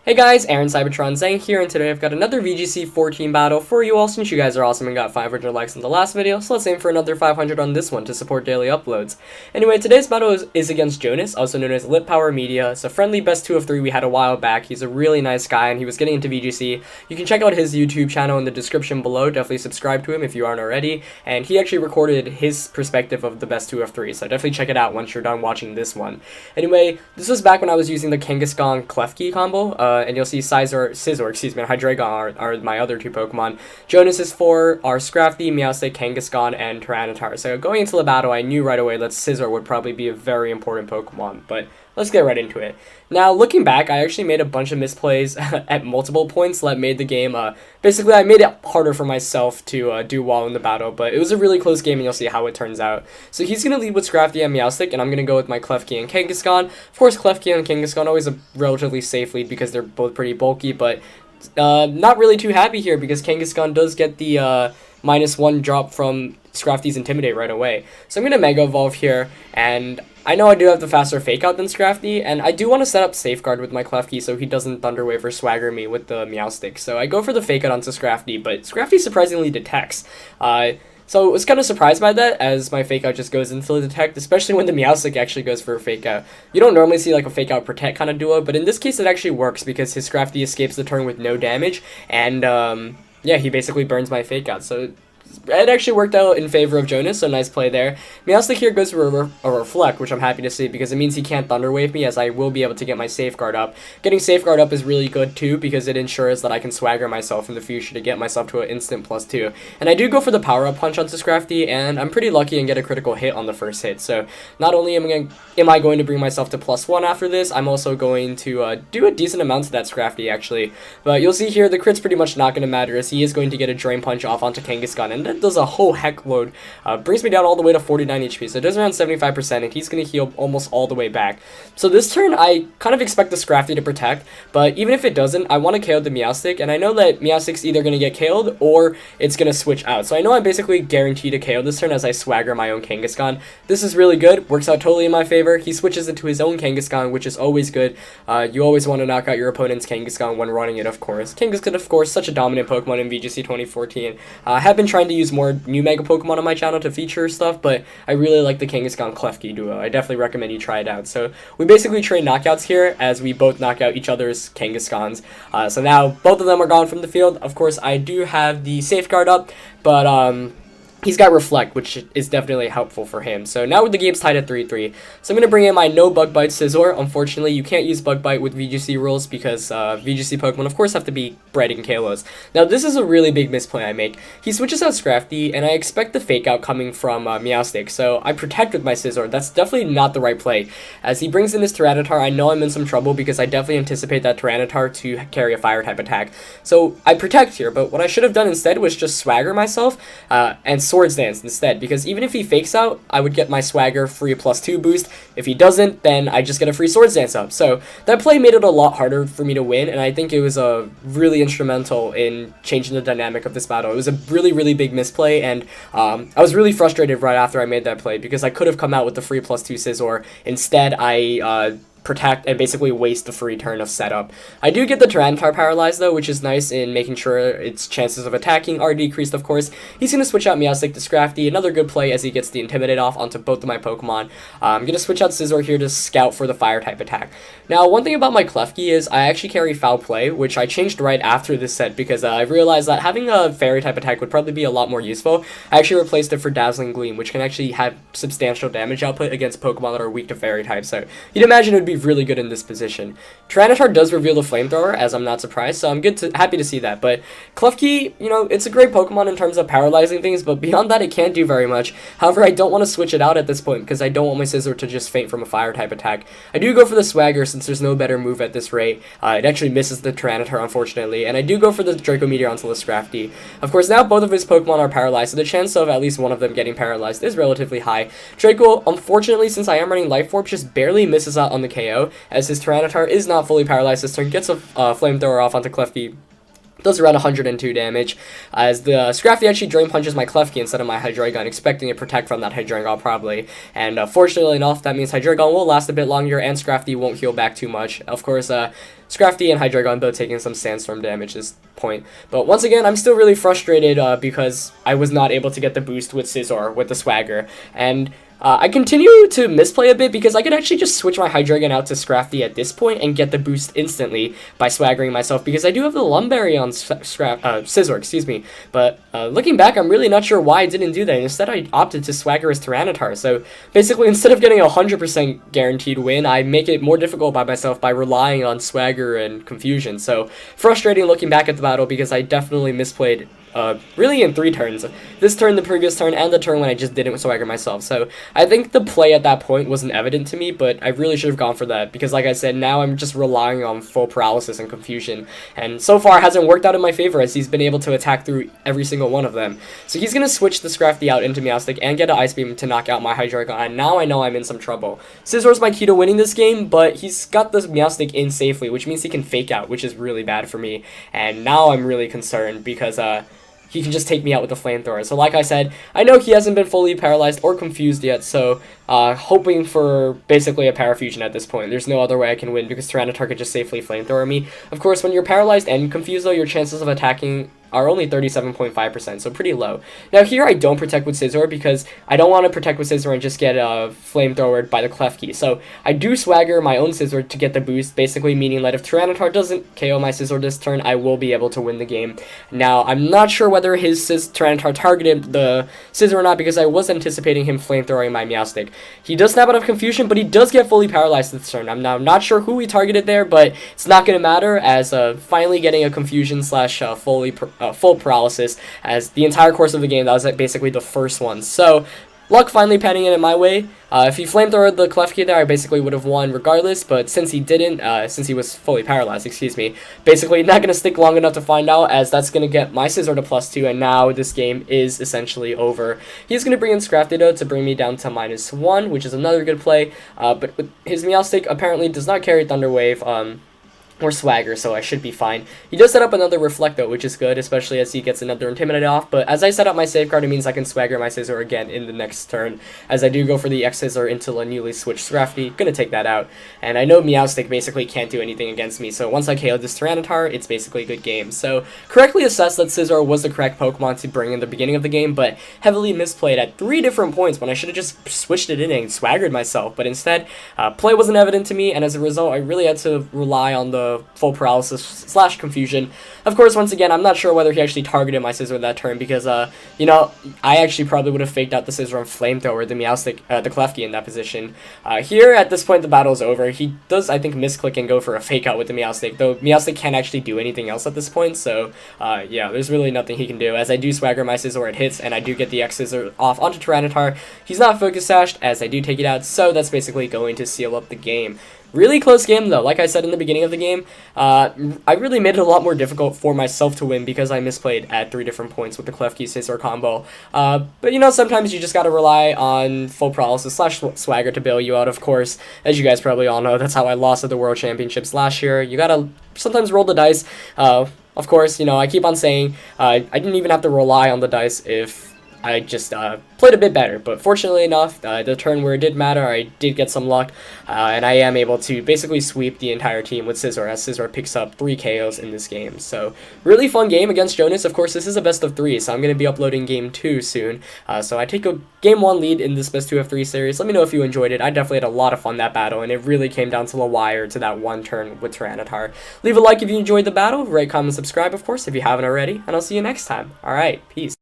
Hey guys, Aaron Cybertron Zang here, and today I've got another VGC 14 battle for you all since you guys are awesome and got 500 likes in the last video, so let's aim for another 500 on this one to support daily uploads. Anyway, today's battle is against Jonas, also known as LitPowerMedia. It's a friendly best 2 of 3 we had a while back. He's a really nice guy and he was getting into VGC. You can check out his YouTube channel in the description below, definitely subscribe to him if you aren't already, and he actually recorded his perspective of the best 2 of 3, so definitely check it out once you're done watching this one. Anyway, this was back when I was using the Kangaskhan Klefki combo, and you'll see Scizor, and Hydreigon are my other 2 Pokemon. Jonas is 4, are Scrafty, Meowstic, Kangaskhan, and Tyranitar. So going into the battle, I knew right away that Scizor would probably be a very important Pokemon, but let's get right into it. Now, looking back, I actually made a bunch of misplays at multiple points that made the game, basically I made it harder for myself to do well in the battle, but it was a really close game and you'll see how it turns out. So he's going to lead with Scrafty and Meowstic, and I'm going to go with my Klefki and Kangaskhan. Of course, Klefki and Kangaskhan always a relatively safe lead because they're both pretty bulky, but not really too happy here because Kangaskhan does get the -1 drop from Scrafty's Intimidate right away. So I'm going to Mega Evolve here, and I know I do have the faster Fake Out than Scrafty, and I do want to set up Safeguard with my Klefki so he doesn't Thunder Wave or Swagger me with the Meowstic. So I go for the Fake Out onto Scrafty, but Scrafty surprisingly detects. So I was kind of surprised by that, as my Fake Out just goes into the Detect, especially when the Meowstic actually goes for a Fake Out. You don't normally see like a Fake Out Protect kind of duo, but in this case it actually works because his Scrafty escapes the turn with no damage, and yeah, he basically burns my Fake Out. So it actually worked out in favor of Jonas, so nice play there. Meowstic here goes for a Reflect, which I'm happy to see because it means he can't Thunder Wave me, as I will be able to get my Safeguard up. Getting Safeguard up is really good too because it ensures that I can Swagger myself in the future to get myself to an instant +2. And I do go for the Power Up Punch onto Scrafty, and I'm pretty lucky and get a critical hit on the first hit. So not only am I going to bring myself to +1 after this, I'm also going to do a decent amount to that Scrafty actually. But you'll see here the crit's pretty much not going to matter, as he is going to get a Drain Punch off onto Kangaskhan, and that does a whole heck load. Brings me down all the way to 49 HP, so it does around 75%, and he's going to heal almost all the way back. So this turn, I kind of expect the Scrafty to protect, but even if it doesn't, I want to KO the Meowstic, and I know that Meowstic's either going to get KO'd or it's going to switch out. So I know I'm basically guaranteed to KO this turn as I Swagger my own Kangaskhan. This is really good, works out totally in my favor. He switches into his own Kangaskhan, which is always good. You always want to knock out your opponent's Kangaskhan when running it, of course. Kangaskhan, of course, such a dominant Pokemon in VGC 2014. I have been trying to use more new Mega Pokemon on my channel to feature stuff, but I really like the Kangaskhan Klefki duo. I definitely recommend you try it out. So we basically trade knockouts here as we both knock out each other's Kangaskhan's. So now both of them are gone from the field. Of course, I do have the Safeguard up, but he's got Reflect, which is definitely helpful for him. So now the game's tied at 3-3. So I'm going to bring in my no Bug Bite Scizor. Unfortunately, you can't use Bug Bite with VGC rules because VGC Pokemon, of course, have to be bred in Kalos. Now, this is a really big misplay I make. He switches out Scrafty, and I expect the Fake Out coming from Meowstic. So I Protect with my Scizor. That's definitely not the right play. As he brings in his Tyranitar, I know I'm in some trouble because I definitely anticipate that Tyranitar to carry a Fire-type attack. So I Protect here, but what I should have done instead was just Swagger myself and Swords Dance instead, because even if he Fakes Out, I would get my Swagger free +2 boost. If he doesn't, then I just get a free Swords Dance up. So that play made it a lot harder for me to win, and I think it was really instrumental in changing the dynamic of this battle. It was a really, really big misplay, and I was really frustrated right after I made that play because I could have come out with the free +2 Scizor. Instead, I Protect and basically waste the free turn of setup. I do get the Tyranitar paralyzed though, which is nice in making sure its chances of attacking are decreased, of course. He's going to switch out Meowstic to Scrafty, another good play as he gets the Intimidate off onto both of my Pokemon. I'm going to switch out Scizor here to scout for the Fire-type attack. Now, one thing about my Klefki is I actually carry Foul Play, which I changed right after this set because I realized that having a Fairy-type attack would probably be a lot more useful. I actually replaced it for Dazzling Gleam, which can actually have substantial damage output against Pokemon that are weak to Fairy-type, so you'd imagine it would be really good in this position. Tyranitar does reveal the Flamethrower, as I'm not surprised, so I'm happy to see that. But Klefki, you know, it's a great Pokemon in terms of paralyzing things, but beyond that, it can't do very much. However, I don't want to switch it out at this point because I don't want my Scizor to just faint from a Fire-type attack. I do go for the Swagger since there's no better move at this rate. It actually misses the Tyranitar, unfortunately, and I do go for the Draco Meteor onto the Scrafty. Of course, now both of his Pokemon are paralyzed, so the chance of at least one of them getting paralyzed is relatively high. Draco, unfortunately, since I am running Life Orb, just barely misses out on the KO, as his Tyranitar is not fully paralyzed this turn, gets a Flamethrower off onto Klefki. Does around 102 damage, as the Scrafty actually Drain Punches my Klefki instead of my Hydreigon, expecting to protect from that Hydreigon probably. And fortunately enough, that means Hydreigon will last a bit longer, and Scrafty won't heal back too much. Of course, Scrafty and Hydreigon both taking some Sandstorm damage at this point. But once again, I'm still really frustrated because I was not able to get the boost with Scizor, with the Swagger. And I continue to misplay a bit because I could actually just switch my Hydreigon out to Scrafty at this point and get the boost instantly by swaggering myself, because I do have the Lumberry on Scizor, excuse me. But looking back, I'm really not sure why I didn't do that. Instead, I opted to swagger as Tyranitar. So basically, instead of getting a 100% guaranteed win, I make it more difficult by myself by relying on swagger and confusion. So frustrating looking back at the battle, because I definitely misplayed really in 3 turns. This turn, the previous turn, and the turn when I just didn't swagger myself. So I think the play at that point wasn't evident to me, but I really should have gone for that, because like I said, now I'm just relying on full paralysis and confusion. And so far, it hasn't worked out in my favor, as he's been able to attack through every single one of them. So he's going to switch the Scrafty out into Meowstic and get an Ice Beam to knock out my Hydreigon, and now I know I'm in some trouble. Scizor's my key to winning this game, but he's got this Meowstic in safely, which means he can fake out, which is really bad for me. And now I'm really concerned, because he can just take me out with the Flamethrower. So like I said, I know he hasn't been fully paralyzed or confused yet, so hoping for basically a Parafusion at this point. There's no other way I can win, because Tyranitar could just safely Flamethrower me. Of course, when you're paralyzed and confused, though, your chances of attacking are only 37.5%, so pretty low. Now here I don't protect with Scizor, because I don't want to protect with Scizor and just get flamethrowered by the Klefki. So I do swagger my own Scizor to get the boost, basically meaning that if Tyranitar doesn't KO my Scizor this turn, I will be able to win the game. Now, I'm not sure whether his Tyranitar targeted the Scizor or not, because I was anticipating him flamethrowing my Meowstic. He does snap out of confusion, but he does get fully paralyzed this turn. I'm now not sure who he targeted there, but it's not going to matter, as finally getting a confusion slash full paralysis, as the entire course of the game, that was basically the first one. So luck finally panning in my way. If he flamethrowed the Klefki there, I basically would have won regardless, but since he didn't, since he was fully paralyzed, excuse me, basically not going to stick long enough to find out, as that's going to get my Scizor to +2, and now this game is essentially over. He's going to bring in Scrafty, though, to bring me down to -1, which is another good play, but his Meowstic apparently does not carry Thunder Wave, or Swagger, so I should be fine. He does set up another Reflect, though, which is good, especially as he gets another Intimidate off, but as I set up my Safeguard, it means I can Swagger my Scizor again in the next turn, as I do go for the X-Scizor into a newly switched Scrafty. Gonna take that out, and I know Meowstic basically can't do anything against me, so once I KO this Tyranitar, it's basically a good game. So, correctly assessed that Scizor was the correct Pokemon to bring in the beginning of the game, but heavily misplayed at 3 different points when I should have just switched it in and swaggered myself, but instead, play wasn't evident to me, and as a result, I really had to rely on the full paralysis slash confusion. Of course, once again, I'm not sure whether he actually targeted my Scizor that turn, because, you know, I actually probably would have faked out the Scizor and Flamethrower the Meowstic, the Klefki in that position. Here, at this point, the battle's over. He does, I think, misclick and go for a fake out with the Meowstic, though Meowstic can't actually do anything else at this point, so, yeah, there's really nothing he can do, as I do swagger my Scizor, it hits, and I do get the X-Scizor off onto Tyranitar. He's not Focus Sashed, as I do take it out, so that's basically going to seal up the game. Really close game, though. Like I said in the beginning of the game, I really made it a lot more difficult for myself to win, because I misplayed at 3 different points with the Klefki Scizor combo. But, you know, sometimes you just gotta rely on full paralysis slash swagger to bail you out, of course. As you guys probably all know, that's how I lost at the World Championships last year. You gotta sometimes roll the dice. Of course, you know, I keep on saying I didn't even have to rely on the dice if I just played a bit better, but fortunately enough, the turn where it did matter, I did get some luck, and I am able to basically sweep the entire team with Scizor, as Scizor picks up 3 KOs in this game. So, really fun game against Jonas. Of course, this is a best of 3, so I'm going to be uploading game 2 soon. So I take a game 1 lead in this best 2 of 3 series. Let me know if you enjoyed it. I definitely had a lot of fun that battle, and it really came down to the wire to that one turn with Tyranitar. Leave a like if you enjoyed the battle, rate, comment, subscribe, of course, if you haven't already, and I'll see you next time. Alright, peace.